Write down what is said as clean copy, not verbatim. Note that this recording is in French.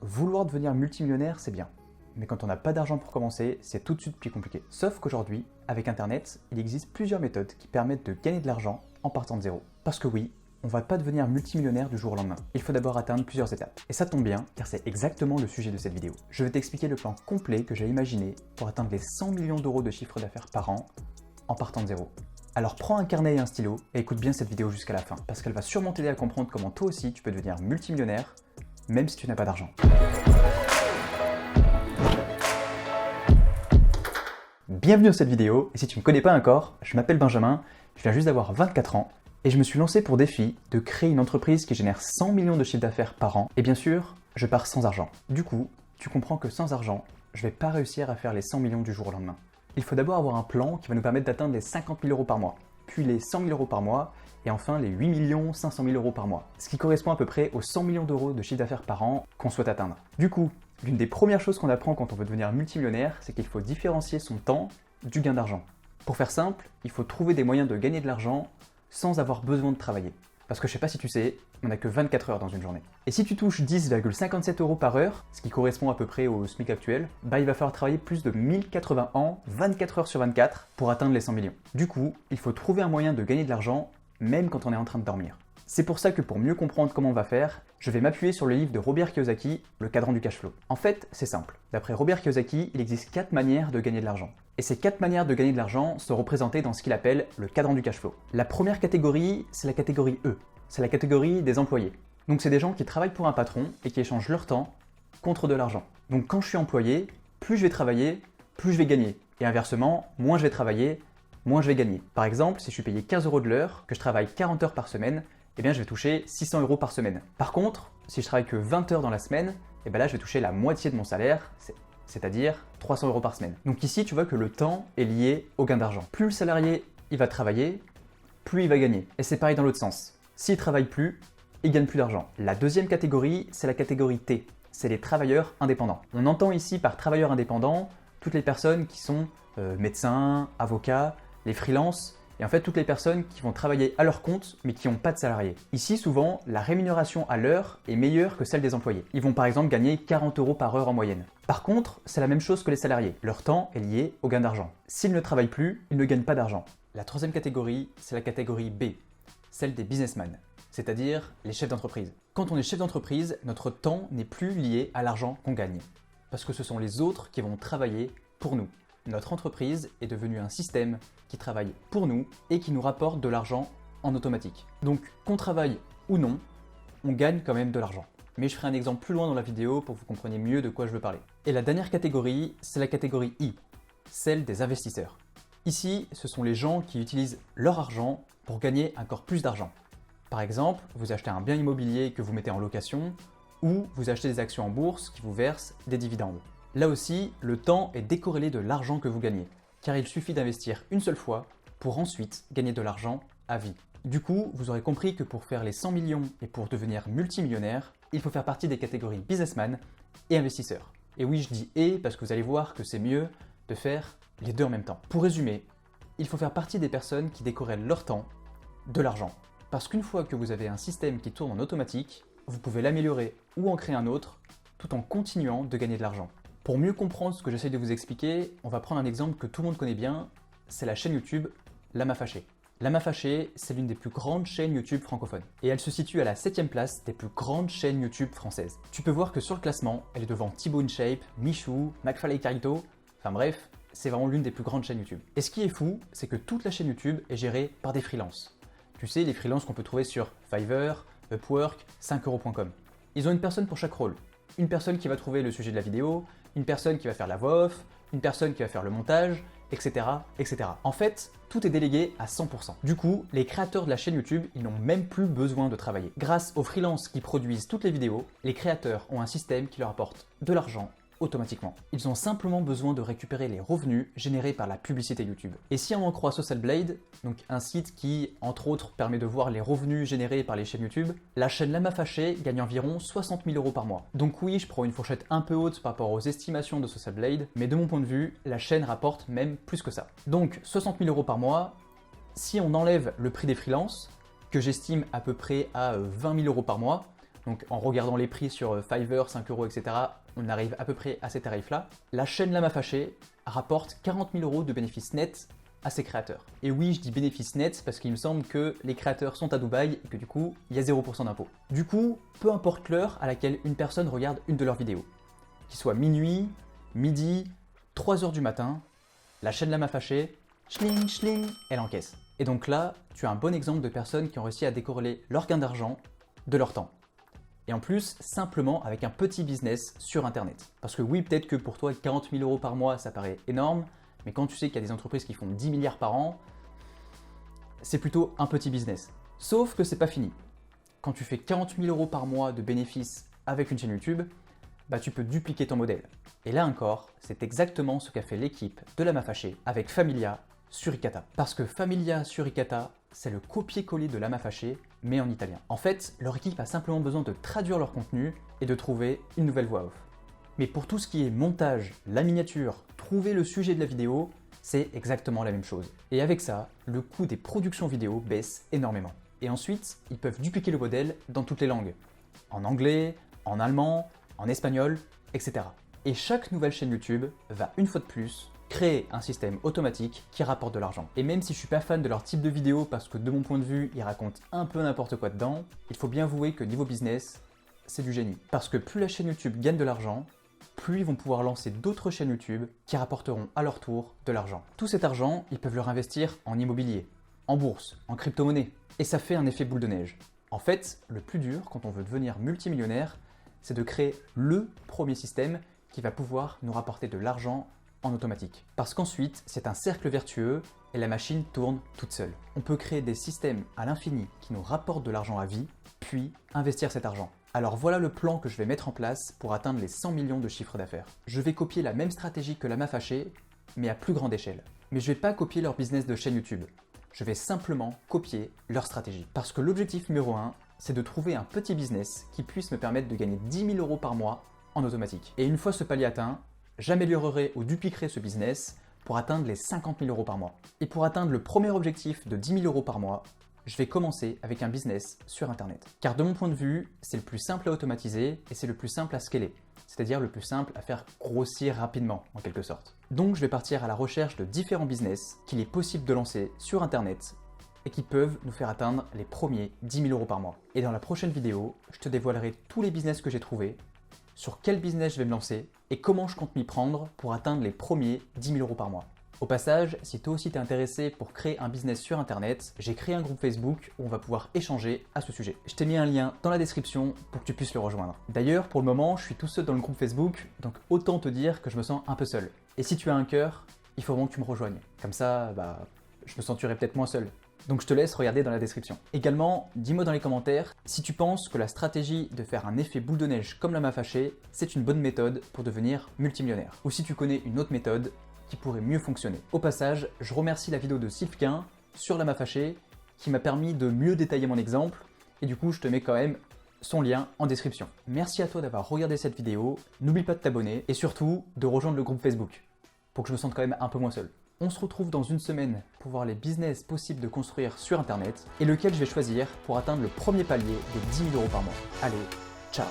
Vouloir devenir multimillionnaire, c'est bien. Mais quand on n'a pas d'argent pour commencer, c'est tout de suite plus compliqué. Sauf qu'aujourd'hui, avec Internet, il existe plusieurs méthodes qui permettent de gagner de l'argent en partant de zéro. Parce que oui, on ne va pas devenir multimillionnaire du jour au lendemain. Il faut d'abord atteindre plusieurs étapes. Et ça tombe bien, car c'est exactement le sujet de cette vidéo. Je vais t'expliquer le plan complet que j'ai imaginé pour atteindre les 100 millions d'euros de chiffre d'affaires par an en partant de zéro. Alors prends un carnet et un stylo et écoute bien cette vidéo jusqu'à la fin, parce qu'elle va sûrement t'aider à comprendre comment toi aussi tu peux devenir multimillionnaire, même si tu n'as pas d'argent. Bienvenue dans cette vidéo, et si tu ne me connais pas encore, je m'appelle Benjamin, je viens juste d'avoir 24 ans, et je me suis lancé pour défi de créer une entreprise qui génère 100 millions de chiffre d'affaires par an, et bien sûr, je pars sans argent. Du coup, tu comprends que sans argent, je vais pas réussir à faire les 100 millions du jour au lendemain. Il faut d'abord avoir un plan qui va nous permettre d'atteindre les 50 000 euros par mois, puis les 100 000 euros par mois, et enfin les 8 500 000 euros par mois, ce qui correspond à peu près aux 100 millions d'euros de chiffre d'affaires par an qu'on souhaite atteindre. Du coup, l'une des premières choses qu'on apprend quand on veut devenir multimillionnaire, c'est qu'il faut différencier son temps du gain d'argent. Pour faire simple, il faut trouver des moyens de gagner de l'argent sans avoir besoin de travailler. Parce que je sais pas si tu sais, on n'a que 24 heures dans une journée. Et si tu touches 10,57 euros par heure, ce qui correspond à peu près au SMIC actuel, bah il va falloir travailler plus de 1080 ans, 24 heures sur 24, pour atteindre les 100 millions. Du coup, il faut trouver un moyen de gagner de l'argent, même quand on est en train de dormir. C'est pour ça que pour mieux comprendre comment on va faire, je vais m'appuyer sur le livre de Robert Kiyosaki, Le cadran du cash flow. En fait, c'est simple. D'après Robert Kiyosaki, il existe 4 manières de gagner de l'argent. Et ces 4 manières de gagner de l'argent sont représentées dans ce qu'il appelle le cadran du cash flow. La première catégorie, c'est la catégorie E. C'est la catégorie des employés. Donc c'est des gens qui travaillent pour un patron et qui échangent leur temps contre de l'argent. Donc quand je suis employé, plus je vais travailler, plus je vais gagner. Et inversement, moins je vais travailler, moins je vais gagner. Par exemple, si je suis payé 15 euros de l'heure, que je travaille 40 heures par semaine, eh bien je vais toucher 600 euros par semaine. Par contre, si je travaille que 20 heures dans la semaine, eh bien là je vais toucher la moitié de mon salaire, c'est-à-dire 300 euros par semaine. Donc ici, tu vois que le temps est lié au gain d'argent. Plus le salarié il va travailler, plus il va gagner. Et c'est pareil dans l'autre sens. S'il ne travaille plus, il gagne plus d'argent. La deuxième catégorie, c'est la catégorie T. C'est les travailleurs indépendants. On entend ici par travailleurs indépendants toutes les personnes qui sont médecins, avocats, les freelances, et en fait toutes les personnes qui vont travailler à leur compte mais qui n'ont pas de salariés. Ici souvent, la rémunération à l'heure est meilleure que celle des employés. Ils vont par exemple gagner 40 euros par heure en moyenne. Par contre, c'est la même chose que les salariés. Leur temps est lié au gain d'argent. S'ils ne travaillent plus, ils ne gagnent pas d'argent. La troisième catégorie, c'est la catégorie B, celle des businessmen, c'est-à-dire les chefs d'entreprise. Quand on est chef d'entreprise, notre temps n'est plus lié à l'argent qu'on gagne, parce que ce sont les autres qui vont travailler pour nous. Notre entreprise est devenue un système qui travaille pour nous et qui nous rapporte de l'argent en automatique. Donc qu'on travaille ou non, on gagne quand même de l'argent. Mais je ferai un exemple plus loin dans la vidéo pour que vous compreniez mieux de quoi je veux parler. Et la dernière catégorie, c'est la catégorie I, celle des investisseurs. Ici, ce sont les gens qui utilisent leur argent pour gagner encore plus d'argent. Par exemple, vous achetez un bien immobilier que vous mettez en location ou vous achetez des actions en bourse qui vous versent des dividendes. Là aussi, le temps est décorrélé de l'argent que vous gagnez, car il suffit d'investir une seule fois pour ensuite gagner de l'argent à vie. Du coup, vous aurez compris que pour faire les 100 millions et pour devenir multimillionnaire, il faut faire partie des catégories businessman et investisseurs. Et oui, je dis « et » parce que vous allez voir que c'est mieux de faire les deux en même temps. Pour résumer, il faut faire partie des personnes qui décorrèlent leur temps de l'argent. Parce qu'une fois que vous avez un système qui tourne en automatique, vous pouvez l'améliorer ou en créer un autre tout en continuant de gagner de l'argent. Pour mieux comprendre ce que j'essaie de vous expliquer, on va prendre un exemple que tout le monde connaît bien, c'est la chaîne YouTube Lama Fâché. Lama Fâché, c'est l'une des plus grandes chaînes YouTube francophones. Et elle se situe à la 7e place des plus grandes chaînes YouTube françaises. Tu peux voir que sur le classement, elle est devant Thibaut InShape, Michou, McFly et Carito, enfin bref, c'est vraiment l'une des plus grandes chaînes YouTube. Et ce qui est fou, c'est que toute la chaîne YouTube est gérée par des freelances. Tu sais, les freelances qu'on peut trouver sur Fiverr, Upwork, 5euros.com. Ils ont une personne pour chaque rôle. Une personne qui va trouver le sujet de la vidéo, une personne qui va faire la voix off, une personne qui va faire le montage, etc., etc. En fait, tout est délégué à 100%. Du coup, les créateurs de la chaîne YouTube, ils n'ont même plus besoin de travailler. Grâce aux freelances qui produisent toutes les vidéos, les créateurs ont un système qui leur apporte de l'argent automatiquement. Ils ont simplement besoin de récupérer les revenus générés par la publicité YouTube. Et si on en croit Social Blade, donc un site qui, entre autres, permet de voir les revenus générés par les chaînes YouTube, la chaîne Lama Fâché gagne environ 60 000 euros par mois. Donc oui, je prends une fourchette un peu haute par rapport aux estimations de Social Blade, mais de mon point de vue, la chaîne rapporte même plus que ça. Donc 60 000 euros par mois, si on enlève le prix des freelances, que j'estime à peu près à 20 000 euros par mois, Donc en regardant les prix sur Fiverr, 5 euros, etc., on arrive à peu près à ces tarifs-là. La chaîne Lama Fâché rapporte 40 000 euros de bénéfices nets à ses créateurs. Et oui, je dis bénéfices nets parce qu'il me semble que les créateurs sont à Dubaï et que du coup, il y a 0% d'impôt. Du coup, peu importe l'heure à laquelle une personne regarde une de leurs vidéos, qu'il soit minuit, midi, 3 heures du matin, la chaîne Lama Fâché, schling, schling, elle encaisse. Et donc là, tu as un bon exemple de personnes qui ont réussi à décorréler leur gain d'argent de leur temps. Et en plus, simplement avec un petit business sur Internet. Parce que oui, peut-être que pour toi, 40 000 euros par mois, ça paraît énorme, mais quand tu sais qu'il y a des entreprises qui font 10 milliards par an, c'est plutôt un petit business. Sauf que c'est pas fini. Quand tu fais 40 000 euros par mois de bénéfices avec une chaîne YouTube, bah tu peux dupliquer ton modèle. Et là encore, c'est exactement ce qu'a fait l'équipe de Lama Fâché avec Familia sur Icata. Parce que Familia sur Icata, c'est le copier-coller de Lama Fâché, mais en italien. En fait, leur équipe a simplement besoin de traduire leur contenu et de trouver une nouvelle voix off. Mais pour tout ce qui est montage, la miniature, trouver le sujet de la vidéo, c'est exactement la même chose. Et avec ça, le coût des productions vidéo baisse énormément. Et ensuite, ils peuvent dupliquer le modèle dans toutes les langues. En anglais, en allemand, en espagnol, etc. Et chaque nouvelle chaîne YouTube va une fois de plus créer un système automatique qui rapporte de l'argent. Et même si je suis pas fan de leur type de vidéo parce que de mon point de vue, ils racontent un peu n'importe quoi dedans, il faut bien avouer que niveau business, c'est du génie. Parce que plus la chaîne YouTube gagne de l'argent, plus ils vont pouvoir lancer d'autres chaînes YouTube qui rapporteront à leur tour de l'argent. Tout cet argent, ils peuvent le réinvestir en immobilier, en bourse, en crypto-monnaie. Et ça fait un effet boule de neige. En fait, le plus dur quand on veut devenir multimillionnaire, c'est de créer le premier système qui va pouvoir nous rapporter de l'argent en automatique. Parce qu'ensuite, c'est un cercle vertueux et la machine tourne toute seule. On peut créer des systèmes à l'infini qui nous rapportent de l'argent à vie, puis investir cet argent. Alors voilà le plan que je vais mettre en place pour atteindre les 100 millions de chiffre d'affaires. Je vais copier la même stratégie que Lama Fâché, mais à plus grande échelle. Mais je vais pas copier leur business de chaîne YouTube. Je vais simplement copier leur stratégie. Parce que l'objectif numéro 1, c'est de trouver un petit business qui puisse me permettre de gagner 10 000 euros par mois en automatique. Et une fois ce palier atteint, j'améliorerai ou dupliquerai ce business pour atteindre les 50 000 euros par mois. Et pour atteindre le premier objectif de 10 000 euros par mois, je vais commencer avec un business sur Internet. Car de mon point de vue, c'est le plus simple à automatiser et c'est le plus simple à scaler. C'est-à-dire le plus simple à faire grossir rapidement, en quelque sorte. Donc je vais partir à la recherche de différents business qu'il est possible de lancer sur Internet et qui peuvent nous faire atteindre les premiers 10 000 euros par mois. Et dans la prochaine vidéo, je te dévoilerai tous les business que j'ai trouvés, sur quel business je vais me lancer et comment je compte m'y prendre pour atteindre les premiers 10 000 euros par mois. Au passage, si toi aussi t'es intéressé pour créer un business sur Internet, j'ai créé un groupe Facebook où on va pouvoir échanger à ce sujet. Je t'ai mis un lien dans la description pour que tu puisses le rejoindre. D'ailleurs, pour le moment, je suis tout seul dans le groupe Facebook, donc autant te dire que je me sens un peu seul. Et si tu as un cœur, il faut vraiment que tu me rejoignes. Comme ça, je me sentirai peut-être moins seul. Donc je te laisse regarder dans la description. Également, dis-moi dans les commentaires si tu penses que la stratégie de faire un effet boule de neige comme Lama Fâché, c'est une bonne méthode pour devenir multimillionnaire. Ou si tu connais une autre méthode qui pourrait mieux fonctionner. Au passage, je remercie la vidéo de Sylvain sur Lama Fâché qui m'a permis de mieux détailler mon exemple et du coup je te mets quand même son lien en description. Merci à toi d'avoir regardé cette vidéo, n'oublie pas de t'abonner et surtout de rejoindre le groupe Facebook pour que je me sente quand même un peu moins seul. On se retrouve dans une semaine pour voir les business possibles de construire sur Internet et lequel je vais choisir pour atteindre le premier palier des 10 000 euros par mois. Allez, ciao!